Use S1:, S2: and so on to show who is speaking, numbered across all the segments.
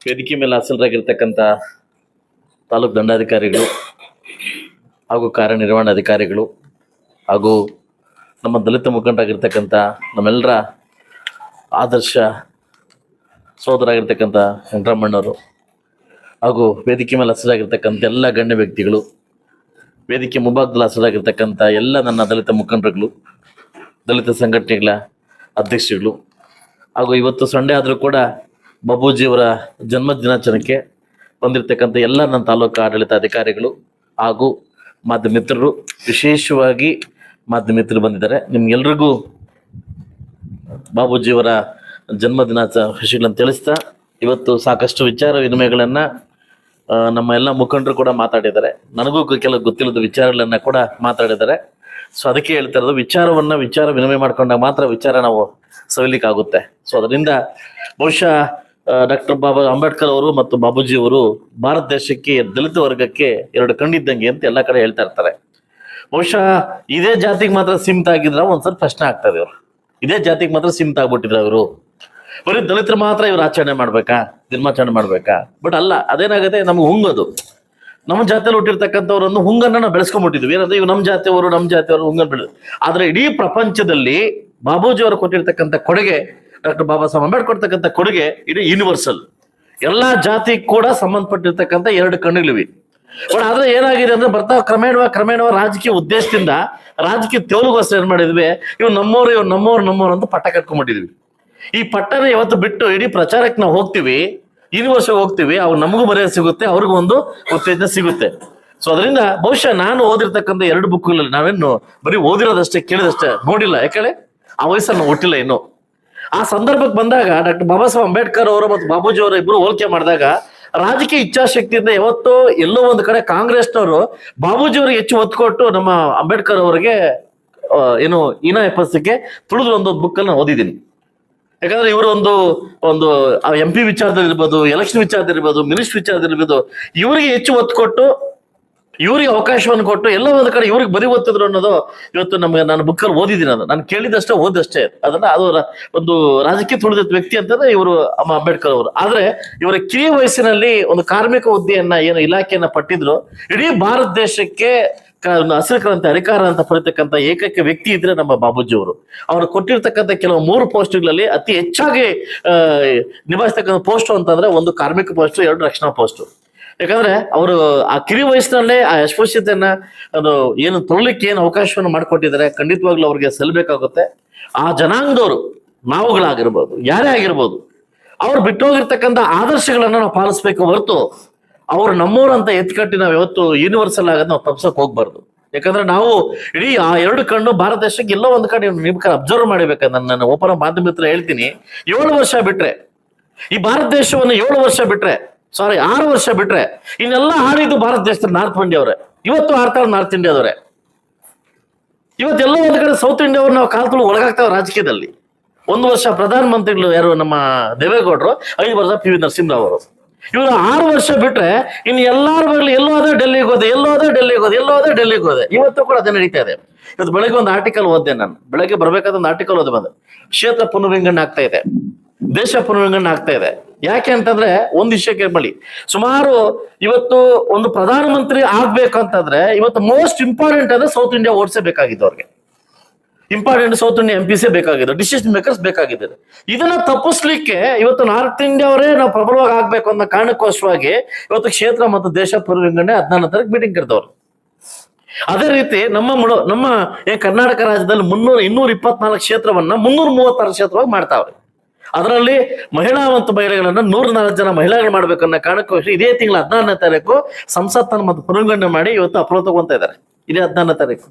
S1: ವೇದಿಕೆ ಮೇಲೆ ಹಾಸನರಾಗಿರ್ತಕ್ಕಂಥ ತಾಲೂಕು ದಂಡಾಧಿಕಾರಿಗಳು ಹಾಗೂ ಕಾರ್ಯನಿರ್ವಹಣಾಧಿಕಾರಿಗಳು ಹಾಗೂ ನಮ್ಮ ದಲಿತ ಮುಖಂಡರಾಗಿರ್ತಕ್ಕಂಥ ನಮ್ಮೆಲ್ಲರ ಆದರ್ಶ ಸೋದರಾಗಿರ್ತಕ್ಕಂಥ ವೆಂಕಟರಮಣ್ಣವರು ಹಾಗೂ ವೇದಿಕೆ ಮೇಲೆ ಹಸಿರಾಗಿರ್ತಕ್ಕಂಥ ಎಲ್ಲ ಗಣ್ಯ ವ್ಯಕ್ತಿಗಳು, ವೇದಿಕೆ ಮುಂಭಾಗದಲ್ಲಿ ಹಸಿರಾಗಿರ್ತಕ್ಕಂಥ ಎಲ್ಲ ನನ್ನ ದಲಿತ ಮುಖಂಡರುಗಳು, ದಲಿತ ಸಂಘಟನೆಗಳ ಅಧ್ಯಕ್ಷರುಗಳು ಹಾಗೂ ಇವತ್ತು ಸಂಡೇ ಆದರೂ ಕೂಡ ಬಾಬೂಜಿಯವರ ಜನ್ಮ ದಿನಾಚರಣೆಗೆ ಬಂದಿರತಕ್ಕಂಥ ಎಲ್ಲ ನನ್ನ ತಾಲೂಕು ಆಡಳಿತ ಅಧಿಕಾರಿಗಳು ಹಾಗೂ ಮಾಧ್ಯಮ ಮಿತ್ರರು, ವಿಶೇಷವಾಗಿ ಮಾಧ್ಯಮ ಮಿತ್ರರು ಬಂದಿದ್ದಾರೆ. ನಿಮ್ಗೆಲ್ರಿಗೂ ಬಾಬೂಜಿಯವರ ಜನ್ಮ ದಿನಾಚರಣೆಗಳನ್ನು ತಿಳಿಸ್ತಾ ಇವತ್ತು ಸಾಕಷ್ಟು ವಿಚಾರ ವಿನಿಮಯಗಳನ್ನು ನಮ್ಮ ಎಲ್ಲ ಮುಖಂಡರು ಕೂಡ ಮಾತಾಡಿದ್ದಾರೆ. ನನಗೂ ಕೆಲವು ಗೊತ್ತಿಲ್ಲದ ವಿಚಾರಗಳನ್ನ ಕೂಡ ಮಾತಾಡಿದ್ದಾರೆ. ಸೊ ಅದಕ್ಕೆ ಹೇಳ್ತಾ ಇರೋದು, ವಿಚಾರ ವಿನಿಮಯ ಮಾಡ್ಕೊಂಡಾಗ ಮಾತ್ರ ವಿಚಾರ ನಾವು ಸವಿಲಿಕ್ಕಾಗುತ್ತೆ. ಸೊ ಅದರಿಂದ ಬಹುಶಃ ಡಾಕ್ಟರ್ ಬಾಬಾ ಅಂಬೇಡ್ಕರ್ ಅವರು ಮತ್ತು ಬಾಬೂಜಿ ಅವರು ಭಾರತ ದೇಶಕ್ಕೆ, ದಲಿತ ವರ್ಗಕ್ಕೆ ಎರಡು ಕಣ್ಣಿದ್ದಂಗೆ ಅಂತ ಎಲ್ಲ ಕಡೆ ಹೇಳ್ತಾ ಇರ್ತಾರೆ. ಬಹುಶಃ ಇದೇ ಜಾತಿಗೆ ಮಾತ್ರ ಸೀಮಿತ ಆಗಿದ್ರ ಒಂದ್ಸಲ ಪ್ರಶ್ನೆ ಆಗ್ತದೆ. ಇವರು ಇದೇ ಜಾತಿಗೆ ಮಾತ್ರ ಸೀಮಿತ ಆಗ್ಬಿಟ್ಟಿದ್ರ ಇವರು, ಬರೀ ದಲಿತರು ಮಾತ್ರ ಇವ್ರು ಆಚರಣೆ ಮಾಡ್ಬೇಕಾ, ದಿನಾಚರಣೆ ಮಾಡ್ಬೇಕಾ? ಬಟ್ ಅಲ್ಲ, ಅದೇನಾಗುತ್ತೆ, ನಮ್ಗೆ ಹುಂಗೋದು, ನಮ್ಮ ಜಾತಿಯಲ್ಲಿ ಹುಟ್ಟಿರ್ತಕ್ಕಂಥವ್ರನ್ನು ಹುಂಗನ್ನ ನಾವು ಬೆಳೆಸ್ಕೊಂಡ್ಬಿಟ್ಟಿದ್ವಿ. ಏನಂದ್ರೆ ಇವ್ ನಮ್ಮ ಜಾತಿಯವರು ಹುಂಗನ್ ಬೆಳೆದು, ಆದ್ರೆ ಇಡೀ ಪ್ರಪಂಚದಲ್ಲಿ ಬಾಬೂಜಿ ಅವರು ಕೊಟ್ಟಿರ್ತಕ್ಕಂಥ ಕೊಡುಗೆ, ಡಾಕ್ಟರ್ ಬಾಬಾ ಸಾಹೇಬ್ ಅಂಬೇಡ್ಕರ್ ಕೊಡ್ತಕ್ಕಂಥ ಕೊಡುಗೆ ಇಡೀ ಯೂನಿವರ್ಸಲ್, ಎಲ್ಲಾ ಜಾತಿ ಕೂಡ ಸಂಬಂಧಪಟ್ಟಿರ್ತಕ್ಕಂಥ ಎರಡು ಕಣ್ಣುಗಳಿವೆ. ಬಟ್ ಆದ್ರೆ ಏನಾಗಿದೆ ಅಂದ್ರೆ ಬರ್ತಾ ಕ್ರಮೇಣ ರಾಜಕೀಯ ಉದ್ದೇಶದಿಂದ, ರಾಜಕೀಯ ತೆವಲಿಗೋಸ್ಕರ ಏನ್ ಮಾಡಿದ್ವಿ, ಇವ್ ನಮ್ಮವ್ರು ಅಂತ ಪಟ್ಟ ಕಟ್ಕೊಂಡ್ಬಿಟ್ಟಿದ್ವಿ. ಈ ಪಟ್ಟನ ಇವತ್ತು ಬಿಟ್ಟು ಇಡೀ ಪ್ರಚಾರಕ್ಕೆ ನಾವು ಹೋಗ್ತೀವಿ, ಯೂನಿವರ್ಸಿಟಿ ಹೋಗ್ತೀವಿ, ಅವ್ರು ನಮಗೂ ಮರ್ಯಾದೆ ಸಿಗುತ್ತೆ, ಅವ್ರಿಗೂ ಒಂದು ಉತ್ತೇಜನ ಸಿಗುತ್ತೆ. ಸೊ ಅದರಿಂದ ಬಹುಶಃ ನಾನು ಓದಿರ್ತಕ್ಕಂಥ ಎರಡು ಬುಕ್ಗಳಲ್ಲಿ ನಾವೇನು ಬರೀ ಓದಿರೋದಷ್ಟೇ, ಕೇಳಿದಷ್ಟೇ, ನೋಡಿಲ್ಲ. ಯಾಕಂದ್ರೆ ಆ ವಯಸ್ಸನ್ನು ಹುಟ್ಟಿಲ್ಲ ಇನ್ನು. ಆ ಸಂದರ್ಭಕ್ಕೆ ಬಂದಾಗ ಡಾಕ್ಟರ್ ಬಾಬಾ ಸಾಹೇಬ್ ಅಂಬೇಡ್ಕರ್ ಅವರು ಮತ್ತು ಬಾಬೂಜಿ ಅವರು ಇಬ್ರು ಹೋಲಿಕೆ ಮಾಡಿದಾಗ ರಾಜಕೀಯ ಇಚ್ಛಾಶಕ್ತಿಯಿಂದ ಯಾವತ್ತೋ ಎಲ್ಲೋ ಒಂದು ಕಡೆ ಕಾಂಗ್ರೆಸ್ನವರು ಬಾಬೂಜಿ ಅವರಿಗೆ ಹೆಚ್ಚು ಒತ್ತು ಕೊಟ್ಟು ನಮ್ಮ ಅಂಬೇಡ್ಕರ್ ಅವರಿಗೆ ಏನು ಎಪ್ಪಸಕ್ಕೆ ತುಳಿದ್ರು ಒಂದು ಬುಕ್ ಅಲ್ಲಿ ನಾನು ಓದಿದ್ದೀನಿ. ಯಾಕಂದ್ರೆ ಇವರು ಒಂದು MP ವಿಚಾರದಲ್ಲಿ ಇರ್ಬೋದು, ಎಲೆಕ್ಷನ್ ವಿಚಾರದಲ್ಲಿ ಇರ್ಬೋದು, ಮಿನಿಸ್ಟ್ರಿ ವಿಚಾರದಲ್ಲಿ ಇರ್ಬೋದು, ಇವರಿಗೆ ಹೆಚ್ಚು ಒತ್ತು ಕೊಟ್ಟು, ಇವ್ರಿಗೆ ಅವಕಾಶವನ್ನು ಕೊಟ್ಟು ಎಲ್ಲ ಒಂದು ಕಡೆ ಇವ್ರಿಗೆ ಬರಿ ಓದ್ತಿದ್ರು ಅನ್ನೋದು ಇವತ್ತು ನಾನು ಬುಕ್ಕಲ್ಲಿ ಓದಿದ್ದೀನಿ. ನಾನು ಕೇಳಿದಷ್ಟೇ ಓದಷ್ಟೇ. ಅದನ್ನ ಅದು ಒಂದು ರಾಜಕೀಯ ತುಳಿದ ವ್ಯಕ್ತಿ ಅಂತಂದ್ರೆ ಇವರು ಅಂಬೇಡ್ಕರ್ ಅವರು. ಆದ್ರೆ ಇವರ ಕಿರಿಯ ವಯಸ್ಸಿನಲ್ಲಿ ಒಂದು ಕಾರ್ಮಿಕ ಹುದ್ದೆಯನ್ನ ಏನು ಇಲಾಖೆಯನ್ನ ಪಟ್ಟಿದ್ರು, ಇಡೀ ಭಾರತ ದೇಶಕ್ಕೆ ಹಸಿರು ಕ್ರಾಂತಿ ಅಧಿಕಾರ ಅಂತ ಪಡಿತಕ್ಕಂಥ ಏಕೈಕ ವ್ಯಕ್ತಿ ಇದ್ರೆ ನಮ್ಮ ಬಾಬೂಜಿ ಅವರು. ಅವರು ಕೊಟ್ಟಿರ್ತಕ್ಕಂಥ ಕೆಲವು 3 ಪೋಸ್ಟ್ಗಳಲ್ಲಿ ಅತಿ ಹೆಚ್ಚಾಗಿ ನಿಭಾಯಿಸ್ತಕ್ಕಂಥ ಪೋಸ್ಟ್ ಅಂತಂದ್ರೆ ಒಂದು ಕಾರ್ಮಿಕ ಪೋಸ್ಟ್, 2 ರಕ್ಷಣಾ ಪೋಸ್ಟ್. ಯಾಕಂದ್ರೆ ಅವರು ಆ ಕಿರಿ ವಯಸ್ಸಿನಲ್ಲೇ ಆ ಅಸ್ಪೃಶ್ಯತೆಯನ್ನ ಅದು ಏನು ತೊಗೊಳ್ಳಿಕ್ಕೆ ಏನು ಅವಕಾಶವನ್ನು ಮಾಡಿಕೊಟ್ಟಿದ್ದಾರೆ, ಖಂಡಿತವಾಗ್ಲೂ ಅವ್ರಿಗೆ ಸಲ್ಲಬೇಕಾಗುತ್ತೆ. ಆ ಜನಾಂಗದವರು, ನಾವುಗಳಾಗಿರ್ಬೋದು, ಯಾರೇ ಆಗಿರ್ಬೋದು, ಅವ್ರು ಬಿಟ್ಟೋಗಿರ್ತಕ್ಕಂಥ ಆದರ್ಶಗಳನ್ನ ನಾವು ಪಾಲಿಸ್ಬೇಕು ಹೊರತು ಅವ್ರು ನಮ್ಮವ್ರು ಅಂತ ಎತ್ಕಟ್ಟಿ ನಾವು ಯಾವತ್ತು ಯೂನಿವರ್ಸಲ್ ಆಗೋದು ನಾವು ತಪ್ಸಕ್ ಹೋಗ್ಬಾರ್ದು. ಯಾಕಂದ್ರೆ ನಾವು ಇಡೀ ಆ 2 ಕಣ್ಣು ಭಾರತ ದೇಶಕ್ಕೆ ಎಲ್ಲೋ ಒಂದು ಕಡೆ ಅಬ್ಸರ್ವ್ ಮಾಡಬೇಕಂದ್ರೆ, ನಾನು ಓಪನ್ ಮಾಧ್ಯಮ ಹತ್ರ ಹೇಳ್ತೀನಿ, 7 ವರ್ಷ ಬಿಟ್ರೆ ಈ ಭಾರತ ದೇಶವನ್ನು 7 ವರ್ಷ ಬಿಟ್ರೆ 6 ವರ್ಷ ಬಿಟ್ರೆ ಇನ್ನೆಲ್ಲ ಆಳಿದ್ದು ಭಾರತ ದೇಶದಲ್ಲಿ ನಾರ್ತ್ ಇಂಡಿಯಾವ್ರೆ. ಇವತ್ತು ಆಡ್ತಾರೆ ನಾರ್ತ್ ಇಂಡಿಯಾದವ್ರೆ. ಇವತ್ತೆಲ್ಲ ಒಂದು ಕಡೆ ಸೌತ್ ಇಂಡಿಯಾವ್ರು ನಾವು ಕಾಲ್ ತುಳು ಒಳಗಾಗ್ತಾವೆ ರಾಜಕೀಯದಲ್ಲಿ. 1 ವರ್ಷ ಪ್ರಧಾನ ಮಂತ್ರಿಗಳು ಯಾರು ನಮ್ಮ ದೇವೇಗೌಡರು, 5 ವರ್ಷ PV ನರಸಿಂಹರಾವ್ ಅವರು. ಇವರು 6 ವರ್ಷ ಬಿಟ್ರೆ ಇನ್ನು ಎಲ್ಲಾರ ಬರಲಿ ಎಲ್ಲೋ ಅದೇ ಡೆಲ್ಲಿಗೆ ಹೋದೆ. ಇವತ್ತು ಕೂಡ ಅದೇ ನಡೀತಾ ಇದೆ. ಇವತ್ತು ಬೆಳಗ್ಗೆ ಒಂದು ಆರ್ಟಿಕಲ್ ಓದ್ದೆ ನಾನು, ಬೆಳಗ್ಗೆ ಬರ್ಬೇಕಾದ ಒಂದು ಆರ್ಟಿಕಲ್ ಓದಿ ಬಂದೆ. ಕ್ಷೇತ್ರ ಪುನರ್ವಿಂಗಡಣೆ ಆಗ್ತಾ ಇದೆ, ದೇಶ ಪುನರ್ವಿಂಗಡಣೆ ಆಗ್ತಾ ಇದೆ. ಯಾಕೆ ಅಂತಂದ್ರೆ ಒಂದು ವಿಷಯಕ್ಕೆ ಬಳಿ ಸುಮಾರು ಇವತ್ತು ಒಂದು ಪ್ರಧಾನಮಂತ್ರಿ ಆಗ್ಬೇಕಂತಂದ್ರೆ ಇವತ್ತು ಮೋಸ್ಟ್ ಇಂಪಾರ್ಟೆಂಟ್ ಅಂದ್ರೆ ಸೌತ್ ಇಂಡಿಯಾ ಓಟ್ಸೇ ಬೇಕಾಗಿದ್ದು ಅವ್ರಿಗೆ. ಇಂಪಾರ್ಟೆಂಟ್ ಸೌತ್ ಇಂಡಿಯಾ MPs ಬೇಕಾಗಿದ್ದು, ಡಿಸಿಷನ್ ಮೇಕರ್ಸ್ ಬೇಕಾಗಿದ್ದಾರೆ. ಇದನ್ನ ತಪ್ಪಿಸ್ಲಿಕ್ಕೆ ಇವತ್ತು ನಾರ್ತ್ ಇಂಡಿಯಾವರೇ ನಾವು ಪ್ರಬಲವಾಗಿ ಆಗ್ಬೇಕು ಅನ್ನೋ ಕಾರಣಕ್ಕೋಸ್ಕರವಾಗಿ ಇವತ್ತು ಕ್ಷೇತ್ರ ಮತ್ತು ದೇಶ ಪುನರ್ವಿಂಗಡಣೆ 14ನೇ ತಾರೀಕು ಮೀಟಿಂಗ್ ಕರೆದವ್ರು. ಅದೇ ರೀತಿ ನಮ್ಮ ಕರ್ನಾಟಕ ರಾಜ್ಯದಲ್ಲಿ 224 ಕ್ಷೇತ್ರವನ್ನ 336 ಕ್ಷೇತ್ರವಾಗಿ ಮಾಡ್ತಾವ್ರೆ. ಅದರಲ್ಲಿ ಮಹಿಳೆಗಳನ್ನ 104 ಜನ ಮಹಿಳೆಗಳು ಮಾಡ್ಬೇಕನ್ನೋ ಕಾರಣಕ್ಕೋಸ್ಕರ ಇದೇ ತಿಂಗಳ 14ನೇ ತಾರೀಕು ಸಂಸತ್ತನ್ನು ಮತ್ತು ಪುನರ್ವಿಂಗಡಣೆ ಮಾಡಿ ಇವತ್ತು ಅಪ್ರೋಚ್ ತಗೊಂತ ಇದ್ದಾರೆ. ಇದೇ 14ನೇ ತಾರೀಕು.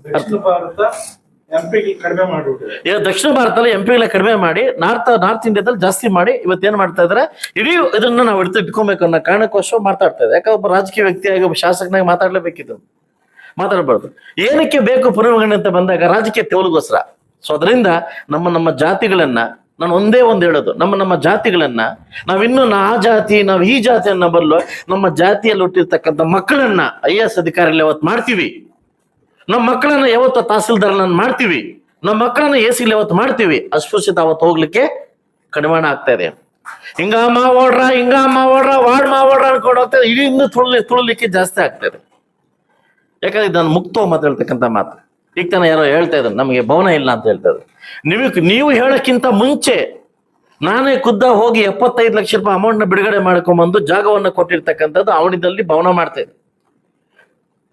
S1: ದಕ್ಷಿಣ ಭಾರತದಲ್ಲಿ MP ಕಡಿಮೆ ಮಾಡಿ ನಾರ್ತ್ ಇಂಡಿಯಾದಲ್ಲಿ ಜಾಸ್ತಿ ಮಾಡಿ ಇವತ್ತೇನ್ ಮಾಡ್ತಾ ಇದಾರೆ, ಇಡೀ ಇದನ್ನ ನಾವು ಇಟ್ಕೊಬೇಕು ಅನ್ನೋ ಕಾರಣಕ್ಕೋಸ್ಕರ ಮಾತಾಡ್ತಾ ಇದೆ. ಯಾಕಂದ್ರೆ ಒಬ್ಬ ರಾಜಕೀಯ ವ್ಯಕ್ತಿಯಾಗಿ ಒಬ್ಬ ಶಾಸಕನಾಗಿ ಮಾತಾಡ್ಲೇಬೇಕಿತ್ತು, ಮಾತಾಡಬಾರ್ದು. ಏನಕ್ಕೆ ಬೇಕು ಪುನರ್ವಿಂಗಡಣೆ ಅಂತ ಬಂದಾಗ ರಾಜಕೀಯ ತೆವಲಿಗೋಸ್ಕರ. ಸೊ ಅದರಿಂದ ನಮ್ಮ ಜಾತಿಗಳನ್ನ ನಾನು ಒಂದೇ ಹೇಳೋದು, ನಮ್ಮ ಜಾತಿಗಳನ್ನ ನಾವಿನ್ನು ಆ ಜಾತಿ ನಾವು ಈ ಜಾತಿ ಅನ್ನೋ ಬದಲು ನಮ್ಮ ಜಾತಿಯಲ್ಲಿ ಹುಟ್ಟಿರ್ತಕ್ಕಂಥ ಮಕ್ಕಳನ್ನ IAS ಅಧಿಕಾರಿಗಳು ಯಾವತ್ತು ಮಾಡ್ತೀವಿ, ನಮ್ಮ ಮಕ್ಕಳನ್ನ ಯಾವತ್ತು ತಹಸೀಲ್ದಾರ್ನ ಮಾಡ್ತೀವಿ, ನಮ್ಮ ಮಕ್ಕಳನ್ನ AC ಯಾವತ್ತು ಮಾಡ್ತೀವಿ, ಅಸ್ಪೃಶ್ಯತೆ ಅವತ್ತು ಹೋಗ್ಲಿಕ್ಕೆ ಕಡಿವಾಣ ಆಗ್ತಾ ಇದೆ. ಹಿಂಗ ಮಾವೋಡ್ರ ವಾರ್ಡ್ ಮಾವೋಡ್ರ ಅನ್ಕೊಂಡು ಹೋಗ್ತಾರೆ. ಇಡೀ ಇನ್ನು ತುಳಲಿಕ್ಕೆ ಜಾಸ್ತಿ ಆಗ್ತದೆ. ಯಾಕಂದ್ರೆ ನಾನು ಮುಕ್ತ ಮಾತಾಡ್ತಕ್ಕಂಥ ಮಾತು. ಈಗ ತಾನ ಯಾರೋ ಹೇಳ್ತಾ ಇದ್ದಾರೆ ನಮಗೆ ಭವನ ಇಲ್ಲ ಅಂತ ಹೇಳ್ತಾ ಇದ್ದಾರೆ. ನೀವು ಹೇಳಕ್ಕಿಂತ ಮುಂಚೆ ನಾನೇ ಖುದ್ದ ಹೋಗಿ 75 ಲಕ್ಷ ರೂಪಾಯಿ ಅಮೌಂಟ್ ನ ಬಿಡುಗಡೆ ಮಾಡ್ಕೊಂಡ್ಬಂದು ಜಾಗವನ್ನು ಕೊಟ್ಟಿರ್ತಕ್ಕಂಥದ್ದು ಅವನಿದಲ್ಲಿ ಭವನ ಮಾಡ್ತಾ ಇದ್ದೆ.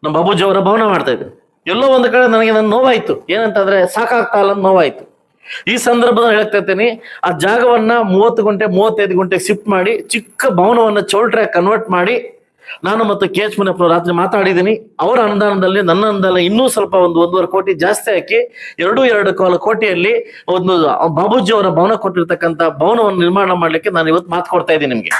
S1: ನಮ್ಮ ಬಾಬೂಜಿ ಅವರ ಭವನ ಮಾಡ್ತಾ ಇದ್ದೆ. ಎಲ್ಲೋ ಒಂದು ಕಡೆ ನನಗೆ ನನ್ನ ನೋವಾಯ್ತು. ಏನಂತಂದ್ರೆ ಸಾಕಾಗ್ತಾ ಇಲ್ಲ ನೋವಾಯ್ತು. ಈ ಸಂದರ್ಭದಲ್ಲಿ ಹೇಳ್ತಾ ಇದ್ದೀನಿ, ಆ ಜಾಗವನ್ನ 30 ಗಂಟೆ 35 ಗಂಟೆಗೆ ಶಿಫ್ಟ್ ಮಾಡಿ ಚಿಕ್ಕ ಭವನವನ್ನ ಚೌಲ್ಟ್ರ್ಯಾಕ್ ಕನ್ವರ್ಟ್ ಮಾಡಿ ನಾನು ಮತ್ತು KH ಮುನಿಯಪ್ಪ ರಾತ್ರಿ ಮಾತಾಡಿದ್ದೀನಿ. ಅವರ ಅನುದಾನದಲ್ಲಿ ನನ್ನ ಅನುದಾನ ಇನ್ನೂ ಸ್ವಲ್ಪ 1.5 ಕೋಟಿ ಜಾಸ್ತಿ ಹಾಕಿ 2.25 ಕೋಟಿಯಲ್ಲಿ ಒಂದು ಬಾಬೂಜಿ ಅವರ ಭವನ ಕೊಟ್ಟಿರ್ತಕ್ಕಂಥ ಭವನವನ್ನು ನಿರ್ಮಾಣ ಮಾಡ್ಲಿಕ್ಕೆ ನಾನು ಇವತ್ತು ಮಾತು ಕೊಡ್ತಾ ಇದ್ದೀನಿ ನಿಮ್ಗೆ.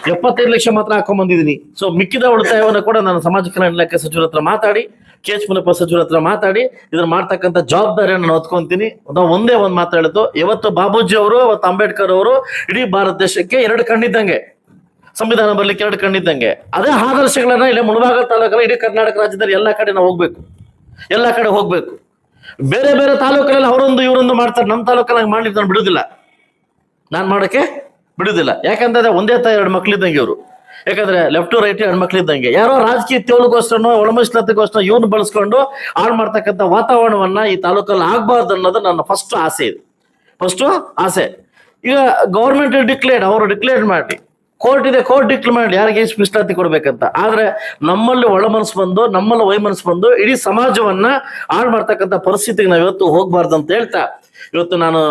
S1: 75 ಲಕ್ಷ ಮಾತ್ರ ಹಾಕೊಂಡ್ ಬಂದಿದ್ದೀನಿ. ಸೊ ಮಿಕ್ಕಿದ ಉಳಿತಾಯವನ್ನು ಕೂಡ ನಾನು ಸಮಾಜ ಕಲ್ಯಾಣ ಇಲಾಖೆ ಸಚಿವರ ಹತ್ರ ಮಾತಾಡಿ, KH ಮುನಿಯಪ್ಪ ಸಚಿವರ ಹತ್ರ ಮಾತಾಡಿ ಇದನ್ನ ಮಾಡ್ತಕ್ಕಂಥ ಜವಾಬ್ದಾರಿಯನ್ನು ನಾನು ಹೊತ್ಕೊಂತೀನಿ. ಒಂದೇ ಒಂದು ಮಾತು ಹೇಳಿದ್ದು, ಇವತ್ತು ಬಾಬೂಜಿ ಅವರು ಅವತ್ತು ಅಂಬೇಡ್ಕರ್ ಅವರು ಇಡೀ ಭಾರತ ದೇಶಕ್ಕೆ 2 ಕಣ್ಣಿದ್ದಂಗೆ, ಸಂವಿಧಾನ ಬರ್ಲಿಕ್ಕೆ 2 ಕಣ್ಣಿದ್ದಂಗೆ. ಅದೇ ಆದರ್ಶಗಳನ್ನ ಇಲ್ಲಿ ಮುಳಬಾಗಿಲು ತಾಲೂಕಲ್ಲಿ ಇಡೀ ಕರ್ನಾಟಕ ರಾಜ್ಯದಲ್ಲಿ ಎಲ್ಲಾ ಕಡೆ ನಾವು ಹೋಗ್ಬೇಕು, ಎಲ್ಲಾ ಕಡೆ ಹೋಗ್ಬೇಕು. ಬೇರೆ ಬೇರೆ ತಾಲೂಕಲ್ಲಿ ಅವರೊಂದು ಇವರೊಂದು ಮಾಡ್ತಾರೆ, ನಮ್ಮ ತಾಲೂಕಲ್ಲಿ ಮಾಡ್ಲಿಕ್ಕೆ ನಾನು ಬಿಡುದಿಲ್ಲ, ನಾನು ಮಾಡೋಕೆ ಬಿಡುದಿಲ್ಲ. ಯಾಕಂದ್ರೆ ಒಂದೇ ತಾಯಿ 2 ಮಕ್ಳಿದ್ದಂಗೆ ಇವರು. ಯಾಕಂದ್ರೆ ಲೆಫ್ಟ್ ಟು ರೈಟ್ 2 ಮಕ್ಳಿದ್ದಂಗೆ. ಯಾರೋ ರಾಜಕೀಯ ತೇವಳಿಗೋಸ್ಕರ ಒಳಮೀಸಲಾತಿಗೋಸ್ಕರ ಇವನು ಬಳಸ್ಕೊಂಡು ಹಾಳು ಮಾಡ್ತಕ್ಕಂಥ ವಾತಾವರಣವನ್ನ ಈ ತಾಲೂಕಲ್ಲಿ ಆಗ್ಬಾರ್ದು ಅನ್ನೋದು ನನ್ನ ಫಸ್ಟ್ ಆಸೆ ಇದೆ. ಫಸ್ಟ್ ಆಸೆ. ಈಗ ಗೌರ್ಮೆಂಟ್ ಅವರು ಡಿಕ್ಲೇರ್ ಮಾಡಿ, ಕೋರ್ಟ್ ಇದೆ, ಕೋರ್ಟ್ ಡಿಕ್ಲೇರ್ ಮಾಡಿ ಯಾರಿಗೆ ಎಷ್ಟು ಮೀಸಲಾತಿ ಕೊಡ್ಬೇಕಂತ. ಆದ್ರೆ ನಮ್ಮಲ್ಲಿ ಒಳ ಮನಸ್ಸು ಬಂದು, ನಮ್ಮಲ್ಲಿ ವೈಮನಸ್ಸು ಬಂದು ಇಡೀ ಸಮಾಜವನ್ನ ಹಾಳು ಮಾಡ್ತಕ್ಕಂಥ ಪರಿಸ್ಥಿತಿಗೆ ನಾವು ಇವತ್ತು ಹೋಗ್ಬಾರ್ದು ಅಂತ ಹೇಳ್ತಾ, ಇವತ್ತು ನಾನು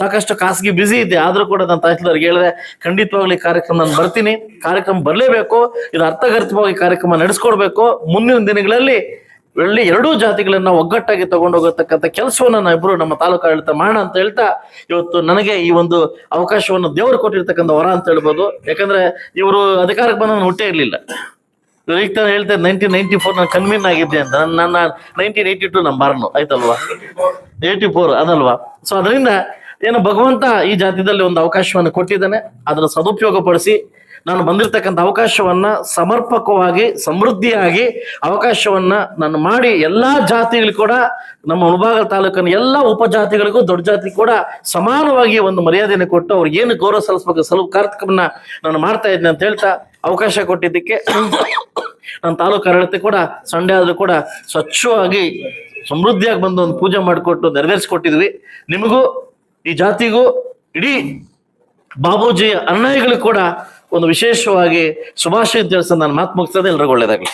S1: ಸಾಕಷ್ಟು ಖಾಸಗಿ ಬ್ಯುಸಿ ಇದ್ದೆ. ಆದ್ರೂ ಕೂಡ ನಾನು ತಹಸೀಲ್ದಾರ್ಗೆ ಹೇಳಿದೆ, ಖಂಡಿತವಾಗ್ಲಿ ಕಾರ್ಯಕ್ರಮ ನಾನು ಬರ್ತೀನಿ, ಕಾರ್ಯಕ್ರಮ ಬರಲೇಬೇಕು, ಇದು ಅರ್ಥಗರ್ಭಿತವಾಗಿ ಕಾರ್ಯಕ್ರಮ ನಡೆಸ್ಕೊಡ್ಬೇಕು. ಮುಂದಿನ ದಿನಗಳಲ್ಲಿ ಎರಡೂ ಜಾತಿಗಳನ್ನ ಒಗ್ಗಟ್ಟಾಗಿ ತಗೊಂಡೋಗತಕ್ಕಂಥ ಕೆಲಸವನ್ನ ನಾವಿಬ್ರು ನಮ್ಮ ತಾಲೂಕು ಆಡಳಿತ ಮಾಡೋಣ ಅಂತ ಹೇಳ್ತಾ, ಇವತ್ತು ನನಗೆ ಈ ಒಂದು ಅವಕಾಶವನ್ನು ದೇವರು ಕೊಟ್ಟಿರ್ತಕ್ಕಂಥ ವರ ಅಂತ ಹೇಳ್ಬೋದು. ಯಾಕಂದ್ರೆ ಇವರು ಅಧಿಕಾರಕ್ಕೆ ಬಂದ ಹುಟ್ಟೇ ಇರ್ಲಿಲ್ಲ. ಈಗ ತಾನು ಹೇಳ್ತಾರೆ 1994 ನಾನು ಕನ್ವೀನ್ ಆಗಿದ್ದೆ ಅಂತ. ನನ್ನ 1982 ನಮ್ಮ ಬಾರ್ನು ಆಯ್ತಲ್ವಾ, 84 ಅದಲ್ವಾ. ಸೊ ಅದರಿಂದ ಏನು ಭಗವಂತ ಈ ಜಾತಿಯಲ್ಲಿ ಒಂದು ಅವಕಾಶವನ್ನು ಕೊಟ್ಟಿದ್ದಾನೆ, ಅದನ್ನು ಸದುಪಯೋಗ ಪಡಿಸಿ ನಾನು ಬಂದಿರತಕ್ಕಂಥ ಅವಕಾಶವನ್ನ ಸಮರ್ಪಕವಾಗಿ ಸಮೃದ್ಧಿಯಾಗಿ ಅವಕಾಶವನ್ನ ನಾನು ಮಾಡಿ ಎಲ್ಲಾ ಜಾತಿಗಳಿಗೂ ಕೂಡ, ನಮ್ಮ ಮುಳಬಾಗಿಲು ತಾಲೂಕಿನ ಎಲ್ಲಾ ಉಪಜಾತಿಗಳಿಗೂ ದೊಡ್ಡ ಜಾತಿ ಕೂಡ ಸಮಾನವಾಗಿ ಒಂದು ಮರ್ಯಾದೆಯನ್ನು ಕೊಟ್ಟು ಅವ್ರಿಗೆ ಏನು ಗೌರವ ಸಲ್ಲಿಸಬೇಕು ಕಾರ್ಯಕ್ರಮನ ನಾನು ಮಾಡ್ತಾ ಇದ್ದೀನಿ ಅಂತ ಹೇಳ್ತಾ, ಅವಕಾಶ ಕೊಟ್ಟಿದ್ದಕ್ಕೆ ನನ್ನ ತಾಲೂಕು ಆಡಳಿತ ಕೂಡ ಸಂಡೆ ಆದ್ರೂ ಕೂಡ ಸ್ವಚ್ಛವಾಗಿ ಸಮೃದ್ಧಿಯಾಗಿ ಬಂದು ಒಂದು ಪೂಜೆ ಮಾಡಿಕೊಟ್ಟು ನೆರವೇರಿಸಿಕೊಟ್ಟಿದ್ವಿ. ನಿಮಗೂ ಈ ಜಾತಿಗೂ ಇಡೀ ಬಾಬೂಜಿ ಅನ್ಯಾಯಿಗಳಿಗೂ ಕೂಡ ಒಂದು ವಿಶೇಷವಾಗಿ ಶುಭಾಶಯ ತಿಳಿಸ ನಾನು ಮಾತು ಮುಗಿಸ್ತದೆ. ಎಲ್ರಿಗೂ ಒಳ್ಳೇದಾಗಲಿ.